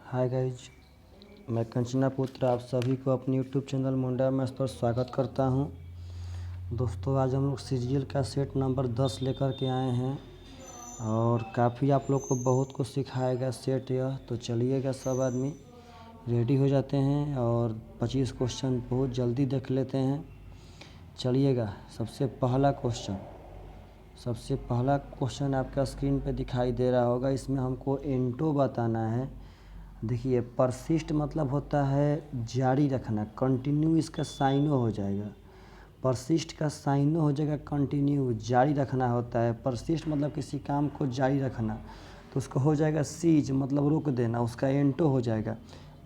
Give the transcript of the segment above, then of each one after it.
Hi guys, मैं कंचना पुत्र आप सभी को अपने यूट्यूब चैनल मुंडा मैथ्स पर स्वागत करता हूं। दोस्तों, आज हम लोग सीरियल का सेट नंबर 10 लेकर के आए हैं और काफ़ी आप लोग को बहुत कुछ सिखाएगा सेट यह। तो चलिएगा, सब आदमी रेडी हो जाते हैं और 25 क्वेश्चन बहुत जल्दी देख लेते हैं। चलिएगा, सबसे पहला क्वेश्चन आपका स्क्रीन पे दिखाई दे रहा होगा। इसमें हमको एंटो बताना है। देखिए, परसिस्ट मतलब होता है जारी रखना, कंटिन्यू इसका साइनो हो जाएगा। परसिस्ट का साइनो हो जाएगा कंटिन्यू, जारी रखना होता है। परसिस्ट मतलब किसी काम को जारी रखना, तो उसको हो जाएगा सीज मतलब रोक देना, उसका एंटो हो जाएगा।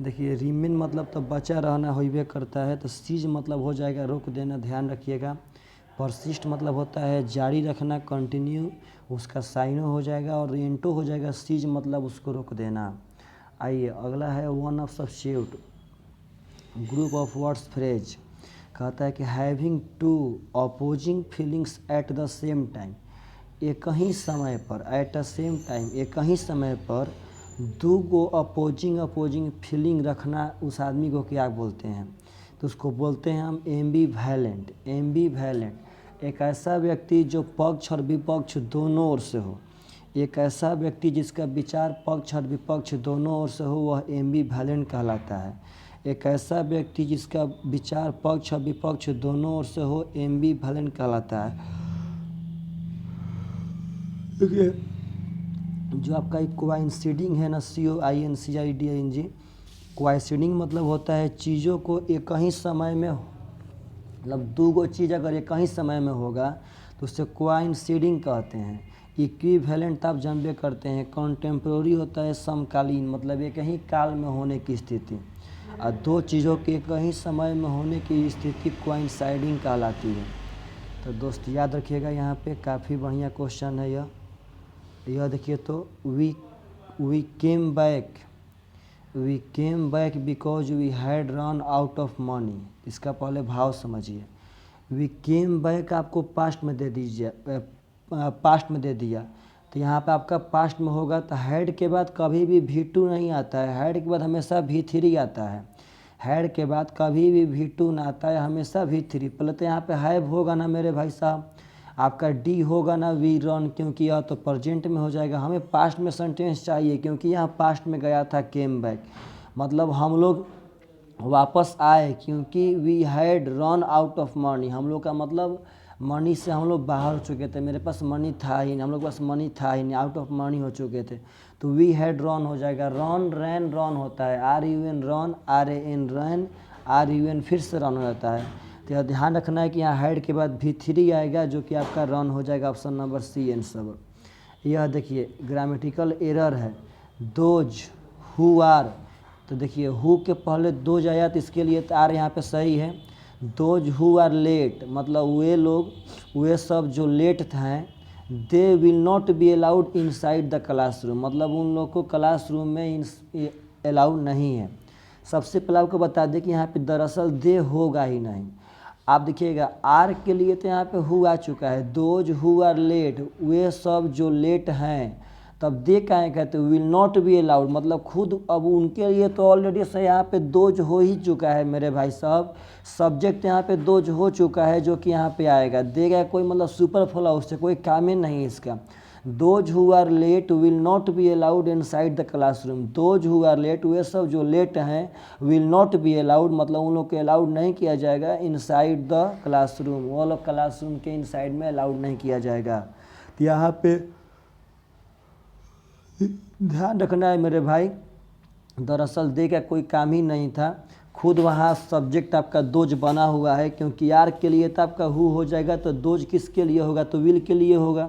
देखिए, रिमेन मतलब तो बचा रहना होइबे करता है, तो सीज मतलब हो जाएगा रोक देना, ध्यान रखिएगा। परसिस्ट मतलब होता है जारी रखना कंटिन्यू, उसका साइनो हो जाएगा, और एंटो हो जाएगा सीज मतलब उसको रोक देना। आइए, अगला है one of substitute, group of words phrase. कहता है कि having to opposing feelings at the same time, एक ही समय पर, एट द सेम टाइम एक ही समय पर दो गो अपोजिंग फीलिंग रखना, उस आदमी को क्या बोलते हैं? तो उसको बोलते हैं हम एम्बीवैलेंट। एक ऐसा व्यक्ति जो पक्ष और विपक्ष दोनों ओर से हो, एक ऐसा व्यक्ति जिसका विचार पक्ष और विपक्ष दोनों ओर से हो, वह एम्बीवैलेंट कहलाता है। एक ऐसा व्यक्ति जिसका विचार पक्ष और विपक्ष दोनों ओर से हो, एम्बीवैलेंट कहलाता है। देखिए, जो आपका एक कोइंसिडिंग है ना, COINCIDING, कोइंसिडिंग मतलब होता है चीज़ों को एक ही समय में, मतलब दो गो चीज़ अगर एक ही समय में होगा तो उससे कोइंसिडिंग कहते हैं। इक्विवेलेंट आप जानबे करते हैं। कॉन्टेम्पोररी होता है समकालीन, मतलब एक ही काल में होने की स्थिति, और दो चीज़ों के एक ही समय में होने की स्थिति कोइंसाइडिंग कहलाती है। तो दोस्त याद रखिएगा, यहाँ पे काफ़ी बढ़िया क्वेश्चन है यह देखिए, तो we came back because we had run out of money. इसका पहले भाव समझिए। वी केम बैक आपको पास्ट में दे दिया, तो यहाँ पे आपका पास्ट में होगा, तो हैड के बाद कभी भी V2 नहीं आता है। हैड के बाद हमेशा V3 आता है। हैड के बाद कभी भी V2 ना आता है, हमेशा V3। पहले तो यहाँ पे हैव होगा ना मेरे भाई साहब, आपका डी होगा ना वी रन, क्योंकि यह तो प्रेजेंट में हो जाएगा। हमें पास्ट में सेंटेंस चाहिए, क्योंकि यहाँ पास्ट में गया था केम बैक, मतलब हम लोग वापस आए, क्योंकि we had run out of money. हम लोग का मतलब मनी से हम लोग बाहर हो चुके थे, मेरे पास मनी था ही नहीं, हम लोग के पास मनी था ही नहीं, आउट ऑफ मनी हो चुके थे। तो वी हैड रन हो जाएगा। रन रैन रन होता है, RUN run, RAN run, RUN फिर से रन हो जाता है। तो यह ध्यान रखना है कि यहाँ हैड के बाद V3 आएगा, जो कि आपका रन हो जाएगा। Option number C answer. यह देखिए ग्रामेटिकल एरर है, दोज हु आर। तो देखिए, हु के पहले दोज आया, तो इसके लिए तो आर यहाँ पे सही है। दोज हु आर लेट मतलब वे सब जो लेट थे, they will not be allowed inside the classroom, मतलब उन लोग को क्लासरूम में अलाउड नहीं है। सबसे पहले आपको बता दें कि यहाँ पे दरअसल दे होगा ही नहीं। आप देखिएगा, आर के लिए तो यहाँ पे हु आ चुका है, दोज हु आर लेट, वे सब जो लेट हैं। तब दे काहे कहते विल नॉट बी अलाउड, मतलब खुद अब उनके लिए तो ऑलरेडी से यहाँ पे दोज हो ही चुका है मेरे भाई साहब। सब्जेक्ट यहाँ पे दोज हो चुका है, जो कि यहाँ पे आएगा। देगा कोई मतलब सुपर फ्लो, उससे कोई काम ही नहीं इसका। Those who are late will not be allowed inside the classroom. Those who are late, वे सब जो लेट हैं, विल नॉट बी अलाउड मतलब उन लोग को अलाउड नहीं किया जाएगा इनसाइड द क्लासरूम, वो लोग क्लासरूम के इनसाइड में अलाउड नहीं किया जाएगा। तो यहाँ पे ध्यान रखना है मेरे भाई, दरअसल दे का कोई काम ही नहीं था, खुद वहाँ सब्जेक्ट आपका दोज बना हुआ है, क्योंकि यार के लिए तो आपका हु हो जाएगा, तो दोज किसके लिए होगा? तो विल के लिए होगा।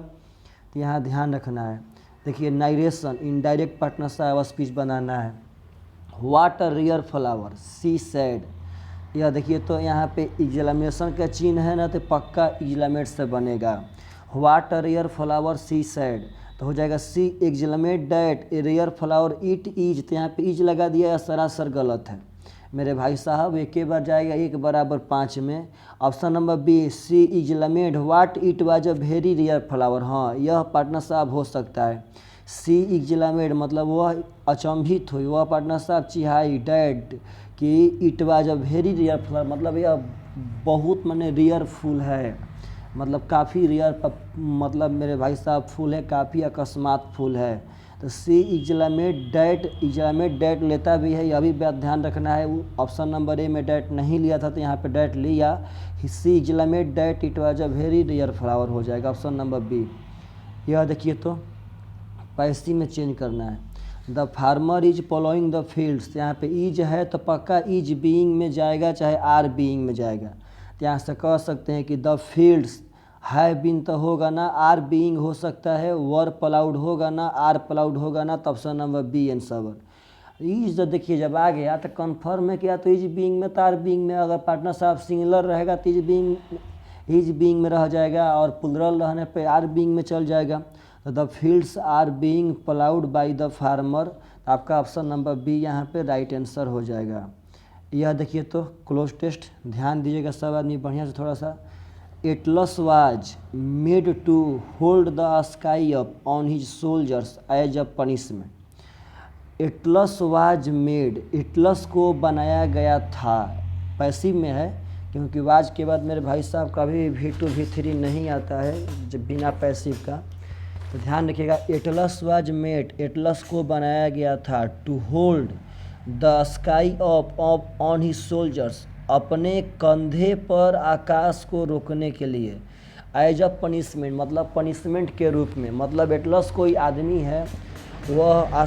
तो यहाँ ध्यान रखना है। देखिए, नाइरेशन इनडायरेक्ट पार्टनरशिप स्पीच बनाना है। What a rare flower she said. यह देखिए, तो यहाँ पे एक्सक्लेमेशन का चिन्ह है ना, तो पक्का एक्सक्लेमेट से बनेगा। What a rare flower she said, तो हो जाएगा she exclaimed that a rare flower it is. तो यहाँ पे इज लगा दिया, या सरासर गलत है मेरे भाई साहब। एक बार जाएगा 1 बराबर 5 में। Option number B, she exclaimed what it was a very rare flower. हाँ, यह पार्टनरशिप हो सकता है। सी इग्जलामेड मतलब वह अचंभित हुई, वह पार्टनर साहब चिहाई डैट कि it was a very rare flower, मतलब यह बहुत माने रेयर फूल है, मतलब काफ़ी रेयर मतलब मेरे भाई साहब फूल है, काफ़ी अकस्मात फूल है। तो सी इग्जलामेड डैट लेता भी है, यह भी बात ध्यान रखना है। ऑप्शन नंबर ए में डैट नहीं लिया था तो यहाँ पे डैट लिया। She exclaimed that it was a very rare flower हो जाएगा ऑप्शन नंबर बी। यह देखिए तो पैसी में चेंज करना है। The farmer is ploughing the fields, यहाँ पे इज है तो पक्का इज बीइंग में जाएगा चाहे आर बीइंग में जाएगा। तो यहाँ से कह सकते हैं कि द फील्ड्स हैव बीन तो होगा ना, आर बीइंग हो सकता है, वर प्लाउड होगा ना, आर प्लाउड होगा ना, तो ऑप्शन नंबर बी एंसर। इज देखिए जब आ गया तो कन्फर्म है क्या, तो इज बीइंग में तो आर बीइंग में, अगर पार्टनर साहब सिंगुलर रहेगा तो इज बीइंग में रह जाएगा और प्लुरल रहने पे आर बीइंग में चल जाएगा। तो the fields are being ploughed by the farmer, आपका ऑप्शन नंबर बी यहाँ पे राइट आंसर हो जाएगा। यह देखिए तो क्लोज टेस्ट ध्यान दीजिएगा सब आदमी बढ़िया से थोड़ा सा। Atlas was made to hold the sky up on his soldiers as a punishment. Atlas was made, Atlas को बनाया गया था, पैसिव में है क्योंकि वाज के बाद मेरे भाई साहब कभी भी V2 V3 नहीं आता है जब बिना पैसिव का। तो ध्यान रखिएगा एटलस वाज मेड, एटलस को बनाया गया था to hold the sky up on his soldiers, अपने कंधे पर आकाश को रोकने के लिए, एज अ पनिशमेंट मतलब पनिशमेंट के रूप में, मतलब एटलस कोई आदमी है वह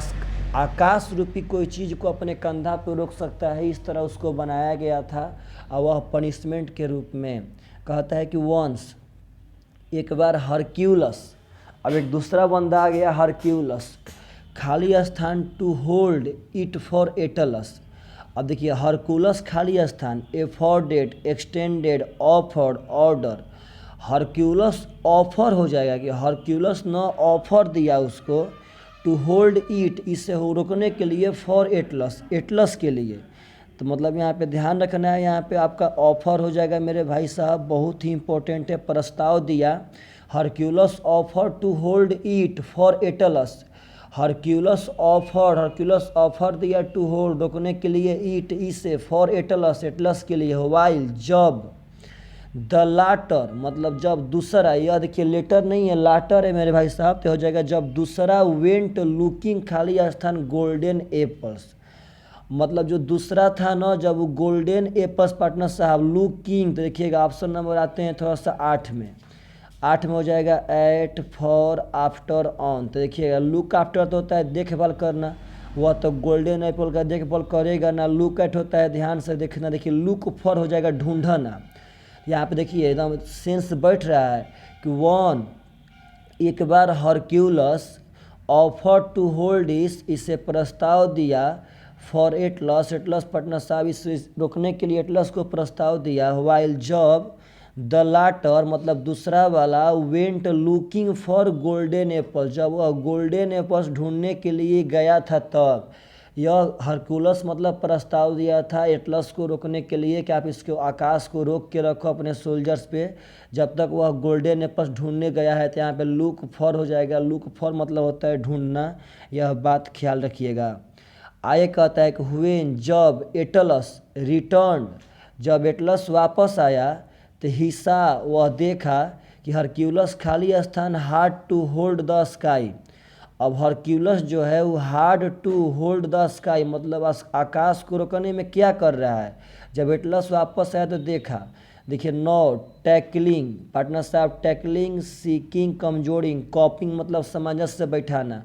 आकाश रूपी कोई चीज़ को अपने कंधा पर रोक सकता है, इस तरह उसको बनाया गया था और वह पनिशमेंट के रूप में। कहता है कि वंस एक बार हरक्यूलस, अब एक दूसरा बंदा आ गया हरक्यूलस, खाली स्थान to hold it for Atlas. अब देखिए हरक्यूलस खाली स्थान, afforded, extended, offered, order, Hercules offer हो जाएगा कि हरक्यूलस ने ऑफर दिया उसको टू होल्ड इट, इसे रोकने के लिए, फॉर एटलस, एटलस के लिए। तो मतलब यहाँ पे ध्यान रखना है, यहाँ पे आपका ऑफर हो जाएगा मेरे भाई साहब, बहुत ही इंपॉर्टेंट है, प्रस्ताव दिया। Hercules offer to hold it for Atlas, Hercules offer दिया टू होल्ड रोकने के लिए, इट इसे, फॉर एटलस, एटलस के लिए, वाइल जब, द लाटर मतलब जब दूसरा, यह देखिए लेटर नहीं है लाटर है मेरे भाई साहब, तो हो जाएगा जब दूसरा, वेंट लुकिंग खाली स्थान गोल्डन एप्पल्स, मतलब जो दूसरा था ना जब वो गोल्डन एप्पल्स पार्टनर साहब लुकिंग, तो देखिएगा ऑप्शन नंबर आते हैं थोड़ा सा 8 में, 8 में हो जाएगा एट, फॉर, आफ्टर, ऑन। तो देखिएगा लुक आफ्टर तो होता है देखभाल करना, वह तो गोल्डन एप्पल का देखभाल करेगा ना, लुक एट होता है ध्यान से देखना, देखिए लुक फॉर हो जाएगा ढूंढना। यहाँ पे देखिए एकदम सेंस बैठ रहा है कि वन, एक बार हरक्यूलस ऑफर टू होल्ड इसे प्रस्ताव दिया, फॉर एटलस, एटलस पार्टनर साहब इसे रोकने के लिए एटलस को प्रस्ताव दिया, वाइल जब, द लाटर मतलब दूसरा वाला, went looking for golden Apple, जब वह गोल्डन एप्पल्स ढूंढने के लिए गया था तब। यह हरक्यूलस मतलब प्रस्ताव दिया था एटलस को रोकने के लिए कि आप इसको आकाश को रोक के रखो अपने सोल्जर्स पे जब तक वह गोल्डन एप्पल्स ढूंढने गया है। तो यहाँ पे लुक फॉर हो जाएगा, लुक फॉर मतलब होता है ढूंढना, यह बात ख्याल रखिएगा। आगे कहता है कि व्हेन जब एटलस रिटर्न, जब एटलस वापस आया तो हिस्सा वह देखा कि हरक्यूलस खाली स्थान hard to hold the sky. अब हरक्यूलस जो है वो hard to hold the sky मतलब आकाश को रोकने में क्या कर रहा है। जब एटलस वापस आया तो देखा, देखिए नो टैकलिंग पार्टनर साहब, टैकलिंग, सीकिंग, कमजोरिंग, कॉपिंग मतलब सामंजस्य से बैठाना,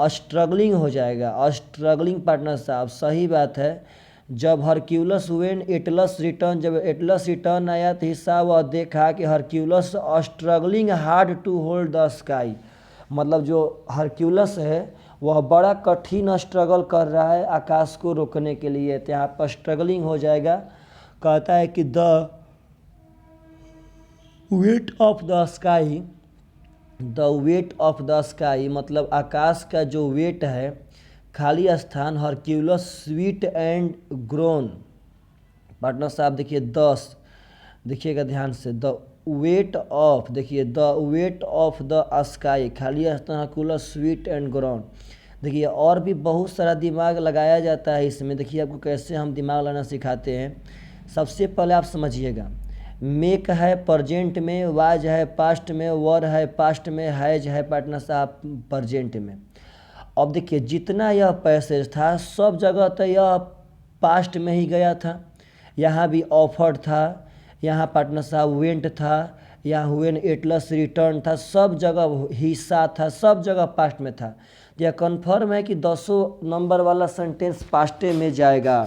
स्ट्रगलिंग हो जाएगा, स्ट्रगलिंग पार्टनर साहब सही बात है। जब हरक्यूलस वेन एटलस रिटर्न, जब एटलस रिटर्न आया तो हिस्सा वह देखा कि Hercules struggling hard to hold the sky, मतलब जो हरक्यूलस है वह बड़ा कठिन स्ट्रगल कर रहा है आकाश को रोकने के लिए। तो यहाँ पर स्ट्रगलिंग हो जाएगा। कहता है कि the weight of the sky, the weight of the sky मतलब आकाश का जो वेट है, खाली स्थान Hercules sweat and grown partner साहब देखिए 10, देखिएगा ध्यान से, द वेट ऑफ, देखिए the weight of the sky, खाली स्थान कूलर स्वीट एंड ग्राउंड। देखिए और भी बहुत सारा दिमाग लगाया जाता है इसमें। देखिए आपको कैसे हम दिमाग लगाना सिखाते हैं। सबसे पहले आप समझिएगा, मेक है प्रेजेंट में, वाज है पास्ट में, वर है पास्ट में, हैज है पार्टनर साहब प्रेजेंट में। अब देखिए जितना यह पैसेज था सब जगह तो यह पास्ट में ही गया था। यहाँ भी ऑफर्ड था, यहाँ पार्टनर साहब वेंट था, यहाँ व्हेन एटलस रिटर्न था, सब जगह हिस्सा था, सब जगह पास्ट में था। यह कन्फर्म है कि 10 नंबर वाला सेंटेंस पास्टे में जाएगा।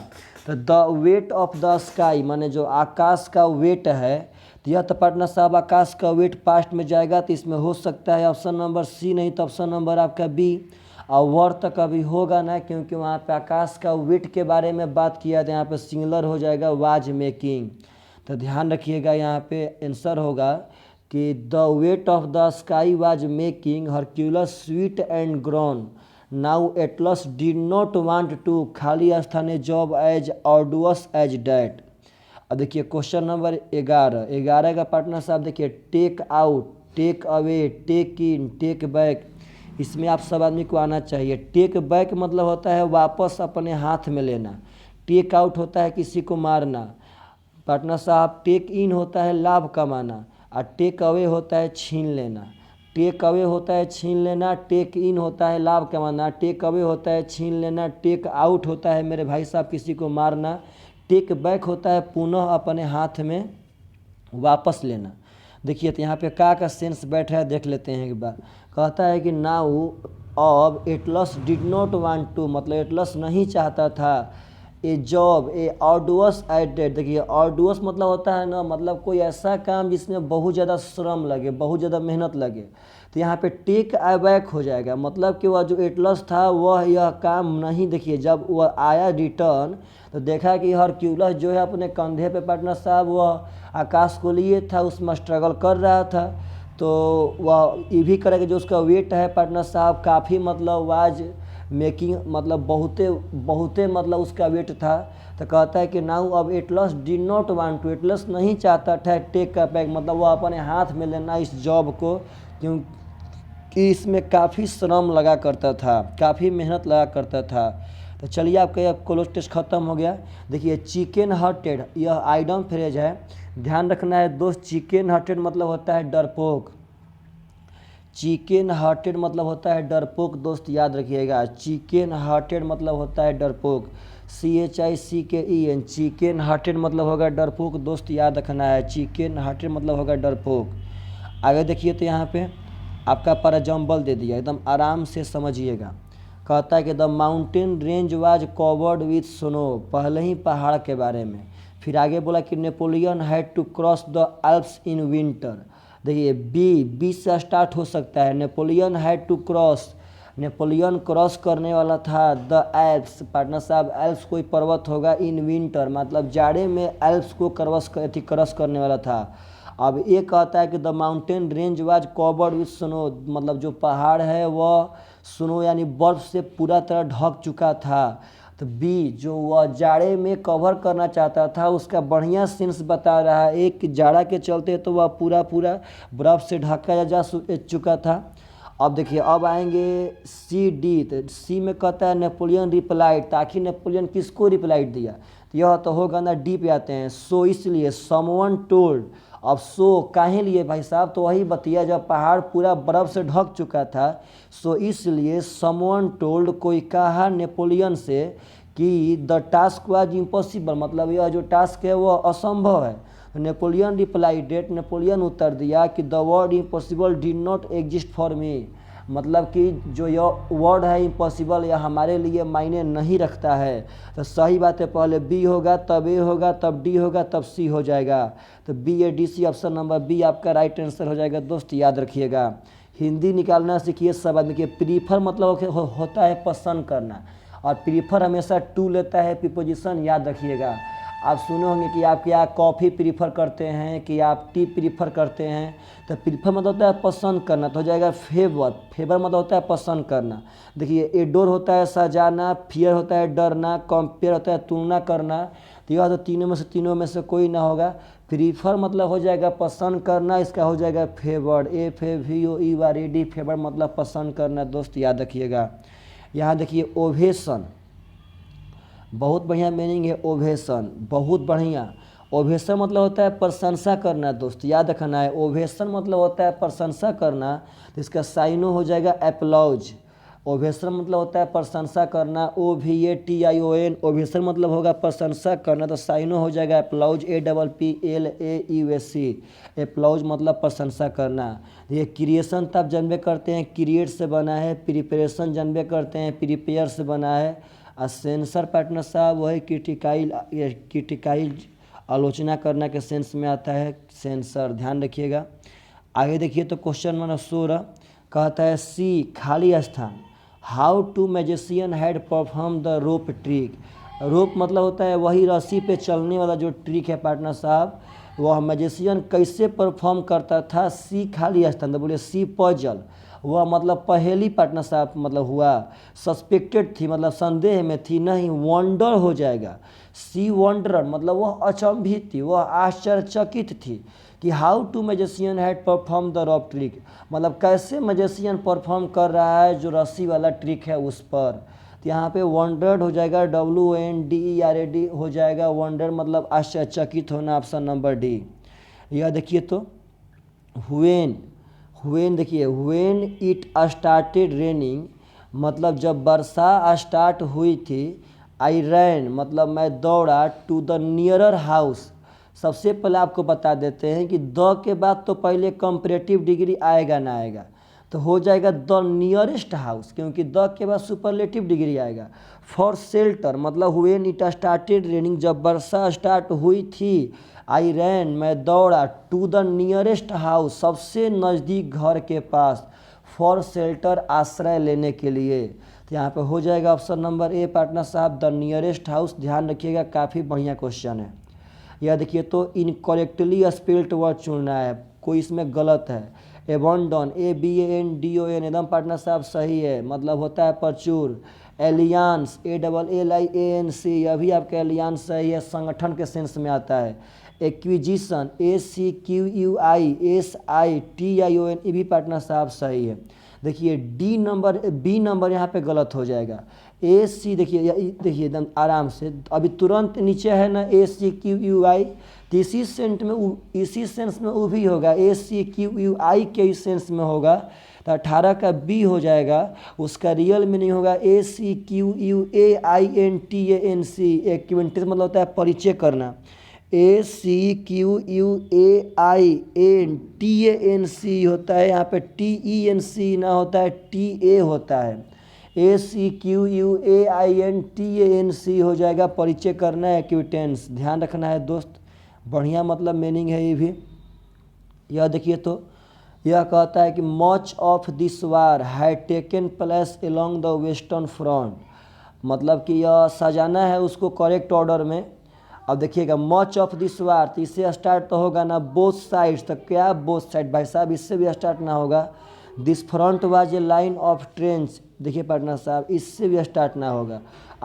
तो the weight of the sky माने जो आकाश का वेट है, तो यह तो पार्टनर साहब आकाश का वेट पास्ट में जाएगा। तो इसमें हो सकता है ऑप्शन नंबर सी, नहीं तो ऑप्शन नंबर आपका बी। और वर तो कभी होगा ना, क्योंकि वहाँ पे आकाश का वेट के बारे में बात किया था। यहाँ पे सिंगुलर हो जाएगा वाज मेकिंग। तो ध्यान रखिएगा, यहाँ पे आंसर होगा कि the weight of the sky was making Hercules sweat and groan. Now Atlas did not want to, खाली स्थान है job as arduous as that. अब देखिए क्वेश्चन नंबर 11 का पार्टनर साहब देखिए take out, take away, take in, take back. इसमें आप सब आदमी को आना चाहिए। टेक बैक मतलब होता है वापस अपने हाथ में लेना। टेक आउट होता है किसी को मारना। पार्टनर साहब टेक इन होता है लाभ कमाना, और टेक अवे होता है छीन लेना। टेक अवे होता है छीन लेना, टेक इन होता है लाभ कमाना, टेक अवे होता है छीन लेना, टेक आउट होता है मेरे भाई साहब किसी को मारना, टेक बैक होता है पुनः अपने हाथ में वापस लेना। देखिए तो यहाँ पे का सेंस बैठ रहा है देख लेते हैं एक बार। कहता है कि नाउ अब Atlas did not want to, मतलब एटलस नहीं चाहता था ए जॉब ए ऑर्डुअस एडेड। देखिए ऑर्डुअस मतलब होता है ना, मतलब कोई ऐसा काम जिसमें बहुत ज़्यादा श्रम लगे, बहुत ज़्यादा मेहनत लगे। तो यहाँ पे टेक अबैक हो जाएगा, मतलब कि वह जो एटलस था वह यह काम नहीं। देखिए जब वह आया रिटर्न तो देखा कि हरक्यूलस जो है अपने कंधे पे पार्टनर साहब वह आकाश को लिए था, उसमें स्ट्रगल कर रहा था। तो वह ये भी करेगा जो उसका वेट है पार्टनर साहब काफ़ी, मतलब वाज मेकिंग मतलब बहुते मतलब उसका वेट था। तो कहता है कि नाउ अब Atlas did not want to, Atlas नहीं चाहता था टेक का बैक, मतलब वह अपने हाथ में लेना इस जॉब को, क्योंकि इसमें काफ़ी श्रम लगा करता था, काफ़ी मेहनत लगा करता था। तो चलिए आपका क्लोज टेस्ट खत्म हो गया। देखिए चिकन हार्टेड यह आइडम फ्रेज है, ध्यान रखना है दोस्त। चिकन हार्टेड मतलब होता है डरपोक। चिकन हार्टेड मतलब होता है डरपोक, दोस्त याद रखिएगा। चिकन हार्टेड मतलब होता है डरपोक, CHICKEN। चिकन हार्टेड मतलब होगा डरपोक, दोस्त याद रखना है। चिकन हार्टेड मतलब होगा डरपोक। आगे देखिए तो यहाँ पे आपका पैराजम्बल दे दिया, एकदम आराम से समझिएगा। कहता है कि the mountain range was covered with snow, पहले ही पहाड़ के बारे में। फिर आगे बोला कि Napoleon had to cross the Alps in winter. देखिए बी से स्टार्ट हो सकता है। Napoleon had to cross, Napoleon cross करने वाला था द एल्प्स, पार्टनर साहब एल्प्स कोई पर्वत होगा, इन विंटर मतलब जाड़े में एल्प्स को क्रॉस करने वाला था। अब ये कहता है कि the mountain range was covered with snow, मतलब जो पहाड़ है वह स्नो यानी बर्फ से पूरा तरह ढक चुका था। तो बी जो वह जाड़े में कवर करना चाहता था उसका बढ़िया सेंस बता रहा है। एक जाड़ा के चलते तो वह पूरा बर्फ से ढका जा चुका था। अब देखिए अब आएंगे सी डी। तो सी में कहता है नेपोलियन रिप्लाइड, ताकि नेपोलियन किसको रिप्लाइड दिया, तो यह तो होगा ना डी पे आते हैं। सो इसलिए समवन टोल्ड, अब सो काहे लिए भाई साहब, तो वही बतिया जब पहाड़ पूरा बर्फ से ढक चुका था। सो इसलिए समवन टोल्ड, कोई कहा नेपोलियन से कि द टास्क वाज इम्पॉसिबल, मतलब यह जो टास्क है वह असंभव है। नेपोलियन रिप्लाइडेड, नेपोलियन उत्तर दिया कि the word impossible did not exist for me, मतलब कि जो यह वर्ड है इम्पॉसिबल यह हमारे लिए मायने नहीं रखता है। तो सही बात है, पहले बी होगा तब ए होगा तब डी होगा तब सी हो जाएगा। तो BADC ऑप्शन नंबर बी आपका राइट आंसर हो जाएगा। दोस्त याद रखिएगा, हिंदी निकालना सीखिए सब आदमी के। प्रीफर मतलब होता है पसंद करना, और प्रीफर हमेशा टू लेता है प्रीपोजिशन, याद रखिएगा। आप सुने होंगे कि आप क्या कॉफ़ी प्रीफर करते हैं कि आप टी प्रीफर करते हैं। तो प्रीफर मतलब होता है पसंद करना, तो हो जाएगा फेवर। फेवर मतलब होता है पसंद करना। देखिए एडोर होता है सजाना, फियर होता है डरना, कंपेयर होता है तुलना करना। तो यह तो तीनों में से कोई ना होगा। प्रीफर मतलब हो जाएगा पसंद करना, इसका हो जाएगा फेवर्ड, FAVOERD, फेवर्ड मतलब पसंद करना दोस्त, याद रखिएगा। यहाँ देखिए ओवेशन, बहुत बढ़िया मीनिंग है ओवेशन, बहुत बढ़िया। ओवेशन मतलब होता है प्रशंसा करना दोस्त, याद रखना है। ओवेशन मतलब होता है प्रशंसा करना, तो इसका साइनो हो जाएगा एप्लॉज। ओवेशन मतलब होता है प्रशंसा करना, OVATION, ओवेशन मतलब होगा प्रशंसा करना, तो साइनो हो जाएगा एप्लॉज, APPLAUSE, एप्लॉज मतलब प्रशंसा करना। ये क्रिएशन तो आप जानबे करते हैं, क्रिएट से बना है। प्रिपरेशन जानबे करते हैं, प्रिपेयर से बना है। और सेंसर पार्टनर साहब वही क्रिटिकाइल आलोचना करना के सेंस में आता है सेंसर, ध्यान रखिएगा। आगे देखिए तो क्वेश्चन नंबर 16 कहता है सी खाली स्थान, how to magician had perform the rope trick. Rope मतलब होता है वही रस्सी पे चलने वाला जो ट्रिक है पार्टनर साहब, वह मैजिशियन कैसे परफॉर्म करता था। सी खाली स्थान, तो बोले सी पजल, वह मतलब पहेली पार्टनर साहब मतलब हुआ। सस्पेक्टेड थी मतलब संदेह में थी, नहीं वंडर हो जाएगा। सी वंडर मतलब वह अचंभित थी, वह आश्चर्यचकित थी कि how to magician had perform the rope trick, मतलब कैसे मैजिशियन परफॉर्म कर रहा है जो रस्सी वाला ट्रिक है उस पर। तो यहाँ पे वंडर्ड हो जाएगा, WONDERED हो जाएगा। वंडर मतलब आश्चर्यचकित होना, ऑप्शन नंबर डी। यह देखिए तो व्हेन देखिए व्हेन इट स्टार्टेड रेनिंग, मतलब जब वर्षा स्टार्ट हुई थी। आई रैन मतलब मैं दौड़ा, टू द नियरर हाउस। सबसे पहले आपको बता देते हैं कि द के बाद तो पहले कंपैरेटिव डिग्री आएगा ना आएगा, तो हो जाएगा द नियरेस्ट हाउस, क्योंकि द के बाद सुपरलेटिव डिग्री आएगा। फॉर शेल्टर मतलब व्हेन इट स्टार्टेड रेनिंग, जब वर्षा स्टार्ट हुई थी। आई रैन मैं दौड़ा, टू द नियरेस्ट हाउस सबसे नज़दीक घर के पास। फॉर शेल्टर आश्रय लेने के लिए, तो यहाँ पे हो जाएगा ऑप्शन नंबर ए पार्टनर साहब, द नियरेस्ट हाउस। ध्यान रखिएगा, काफ़ी बढ़िया क्वेश्चन है। यह देखिए तो इनकरेक्टली स्पेल्ड वर्ड चुनना है, कोई इसमें गलत है। एबंडन, ABANDON एकदम पार्टनर साहब सही है, मतलब होता है प्रचुर। एलियांस, ALLIANC, यह भी आपका एलियांस सही है, संगठन के सेंस में आता है। एक्विजिशन, ACQUISITION, ये भी पार्टनर साहब सही है। देखिए बी नंबर यहाँ पे गलत हो जाएगा। AC देखिए एकदम आराम से, अभी तुरंत नीचे है ना ACQUI, तो इसी सेंस में वो भी होगा, ACQUI के इस सेंस में होगा, तो 18 का बी हो जाएगा। उसका रियल में नहीं होगा ACQUAINTANC, एक्विंटेंस मतलब होता है परिचय करना। ACQUAINTANC होता है, यहाँ पे TENC ना होता है, TA होता है। ACQUAINTANC हो जाएगा, परिचय करना है, एक्विटेंस, ध्यान रखना है दोस्त, बढ़िया मतलब मीनिंग है ये भी। यह देखिए तो यह कहता है कि much of this war had taken place along the western front, मतलब कि यह सजाना है उसको करेक्ट ऑर्डर में। अब देखिएगा मच ऑफ दिस वार, तो इससे स्टार्ट तो होगा ना बोथ साइड्स, तो क्या बोथ साइड भाई साहब, इससे भी स्टार्ट ना होगा। This front was a line of trench, देखिए पार्टनर साहब इससे भी स्टार्ट ना होगा,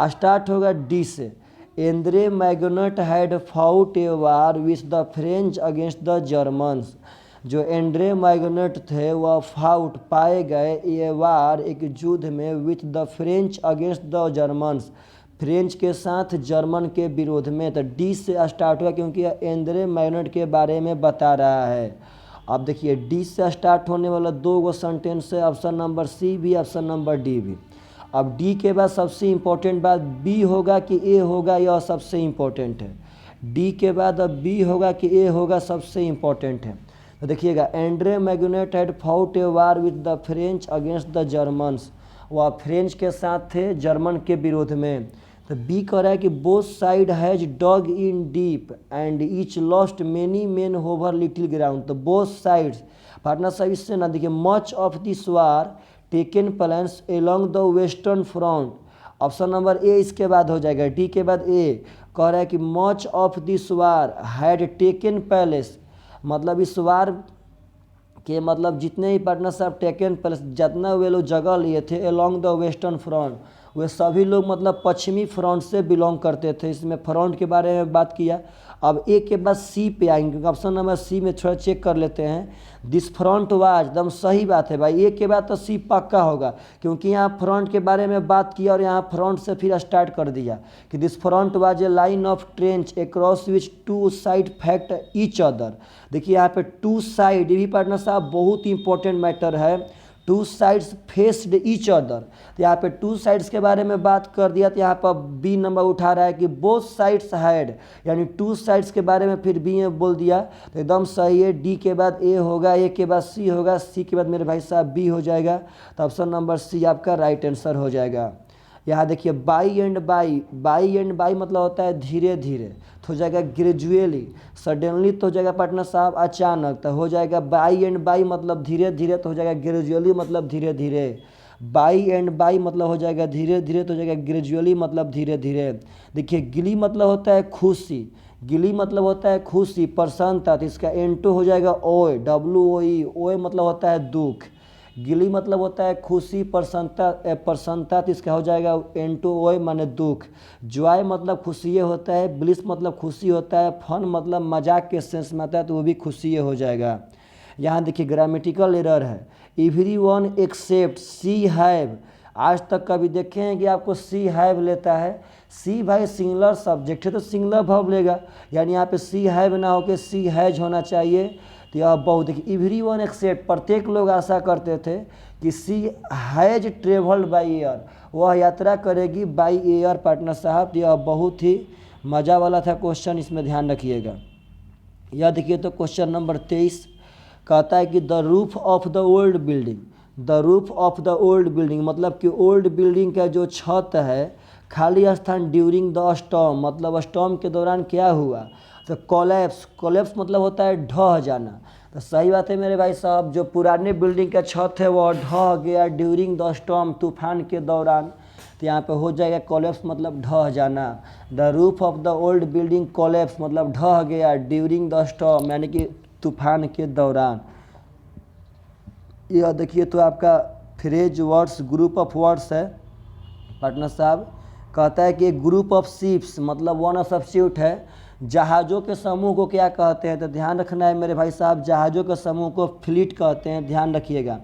स्टार्ट होगा डी से। Andre magnet had fought A war with the French against the Germans, जो एंड्रे मैग्नेट थे वह फाउट पाए गए ये वार एक युद्ध में, with the French against the Germans, French के साथ जर्मन के विरोध में। तो डी से स्टार्ट हुआ क्योंकि एंद्रे मैग्नेट के बारे में बता रहा है। अब देखिए डी से स्टार्ट होने वाला दो गो सेंटेंस है, ऑप्शन नंबर सी भी, ऑप्शन नंबर डी भी। अब डी के बाद सबसे इम्पोर्टेंट बात बी होगा कि ए होगा, यह सबसे इम्पोर्टेंट है। डी के बाद अब बी होगा कि ए होगा, सबसे इम्पोर्टेंट है। तो देखिएगा Andre magnet had fought A war with the French against the Germans, वह फ्रेंच के साथ थे जर्मन के विरोध में। तो बी कह रहा है कि both side has dug in deep and each lost many men over little ground, तो बोथ साइड्स पार्टनर साहब इससे ना देखिए much of this war taken place along the western front, option number A इसके बाद हो जाएगा। डी के बाद ए कह रहा है कि much of this war had taken palace, मतलब इस वार के मतलब जितने ही पार्टनर साहब टेकन प्लेस, जितना वे लोग जगह लिए थे एलोंग द वेस्टर्न फ्रंट, वे सभी लोग मतलब पश्चिमी फ्रंट से बिलोंग करते थे। इसमें फ्रंट के बारे में बात किया। अब ए के बाद सी पे आएंगे, क्योंकि ऑप्शन नंबर सी में थोड़ा चेक कर लेते हैं। दिस फ्रंट वाज, एकदम सही बात है भाई, ए के बाद तो सी पक्का होगा, क्योंकि यहाँ फ्रंट के बारे में बात किया और यहाँ फ्रंट से फिर स्टार्ट कर दिया कि this front was a line of trench across which two side fact each other. देखिए यहाँ पे टू साइड, ये भी पार्टनर साहब बहुत इंपॉर्टेंट मैटर है। Two sides faced each other, तो यहाँ पे टू साइड्स के बारे में बात कर दिया, तो यहाँ पर बी नंबर उठा रहा है कि बोथ साइड्स हैड, यानी टू साइड्स के बारे में फिर बी में बोल दिया, तो एकदम सही है। डी के बाद ए होगा, ए के बाद सी होगा, सी के बाद मेरे भाई साहब बी हो जाएगा, तो ऑप्शन नंबर सी आपका राइट आंसर हो जाएगा। यहाँ देखिए by and by, by and by मतलब होता है धीरे धीरे, तो हो जाएगा ग्रेजुअली। सडनली तो हो जाएगा पार्टनर साहब अचानक, तो हो जाएगा बाई एंड बाई मतलब धीरे धीरे, तो हो जाएगा ग्रेजुअली मतलब धीरे धीरे। बाई एंड बाई मतलब हो जाएगा धीरे धीरे, तो हो जाएगा ग्रेजुअली मतलब धीरे धीरे। देखिए गिली मतलब होता है खुशी, गिली मतलब होता है खुशी, प्रसन्नता, तो इसका एंटो हो जाएगा ओए, WOE, ओए मतलब होता है दुख। गिली मतलब होता है खुशी, प्रसन्नता, प्रसन्नता, तो इसका हो जाएगा एंटो ओए माने दुख। जॉय मतलब खुशी होता है, ब्लिस मतलब खुशी होता है, फन मतलब मजाक के सेंस में आता है, तो वो भी खुशी हो जाएगा। यहाँ देखिए ग्रामेटिकल एरर है, एवरीवन एक्सेप्ट सी हैव। आज तक कभी देखे हैं कि आपको सी हैव लेता है? सी भाई सिंगुलर सब्जेक्ट है तो सिंगुलर वर्ब लेगा, यानी यहाँ पे सी हैव ना होकर सी हैज होना चाहिए। तो यह बहुत, देखिए एवरीवन एक्सेप्ट, प्रत्येक लोग आशा करते थे कि सी हैज ट्रेवल्ड बाई एयर, वह यात्रा करेगी बाई एयर पार्टनर साहब। यह बहुत ही मज़ा वाला था क्वेश्चन, इसमें ध्यान रखिएगा। यह देखिए तो क्वेश्चन नंबर 23 कहता है कि the roof of the old building, the roof of the old building मतलब कि ओल्ड बिल्डिंग का जो छत है खाली स्थान ड्यूरिंग द स्टॉर्म, मतलब स्टॉर्म के दौरान क्या हुआ, तो कोलैप्स, कोलैप्स मतलब होता है ढह जाना। तो सही बात है मेरे भाई साहब, जो पुराने बिल्डिंग का छत है वह ढह गया ड्यूरिंग द स्टॉर्म, तूफान के दौरान, तो यहाँ पे हो जाएगा कोलैप्स मतलब ढह जाना। The roof of the old building collapse मतलब ढह गया ड्यूरिंग द स्टॉर्म, यानी कि तूफान के दौरान। यह देखिए तो आपका phrase words, group of words है पार्टनर साहब। कहता है कि एक ग्रुप ऑफ शिप्स मतलब वन सब्स्टिट्यूट है। जहाज़ों के समूह को क्या कहते हैं, तो ध्यान रखना है मेरे भाई साहब, जहाज़ों के समूह को फ्लीट कहते हैं, ध्यान रखिएगा।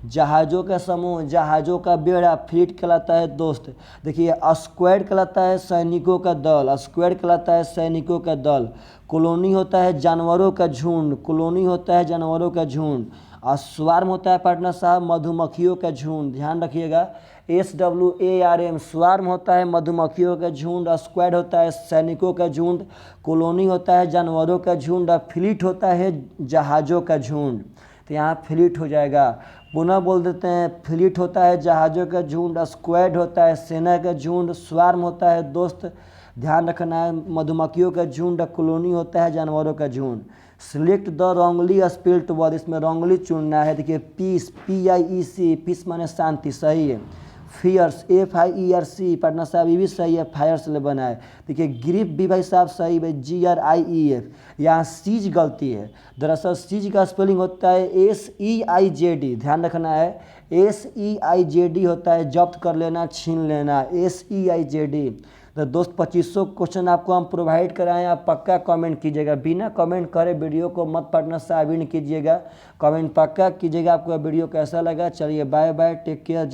जहाज़ों का समूह, जहाज़ों का बेड़ा, फ्लीट कहलाता है दोस्त। देखिए स्क्वाड कहलाता है सैनिकों का दल, स्क्वाड कहलाता है सैनिकों का दल। कॉलोनी होता है जानवरों का झुंड, कॉलोनी होता है जानवरों का झुंड। और स्वार्म होता है पार्टनर साहब मधुमक्खियों का झुंड, ध्यान रखिएगा। SWARM स्वार्म होता है मधुमक्खियों का झुंड, स्क्वाड होता है सैनिकों का झुंड, कॉलोनी होता है जानवरों का झुंड, और फ्लीट होता है जहाज़ों का झुंड। तो यहाँ फ्लीट हो जाएगा। पुनः बोल देते हैं, फ्लीट होता है जहाज़ों का झुंड, स्क्वाड होता है सेना का झुंड, स्वार्म होता है दोस्त, ध्यान रखना है मधुमक्खियों का झुंड, कॉलोनी होता है जानवरों का झुंड। Select the wrongly spelled word, इसमें रॉन्गली चुनना है। देखिए पीस, PIEC, पीस माने शांति, सही है। फियर्स, FIERC पार्टनर साहब ये भी सही है, फायर से बना है। देखिए ग्रिप भी भाई साहब सही है, GRIEF। यहाँ सीज गलती है, दरअसल सीज का स्पेलिंग होता है SEIJD, ध्यान रखना है SEIJD होता है जब्त कर लेना, छीन लेना, SEIJD। तो दोस्त 2500 क्वेश्चन आपको हम प्रोवाइड कराएं, आप पक्का कमेंट कीजिएगा, बिना कमेंट करे वीडियो को मत पार्टनर साहब इन कीजिएगा, कमेंट पक्का कीजिएगा आपको वीडियो कैसा लगा। चलिए बाय बाय, टेक केयर।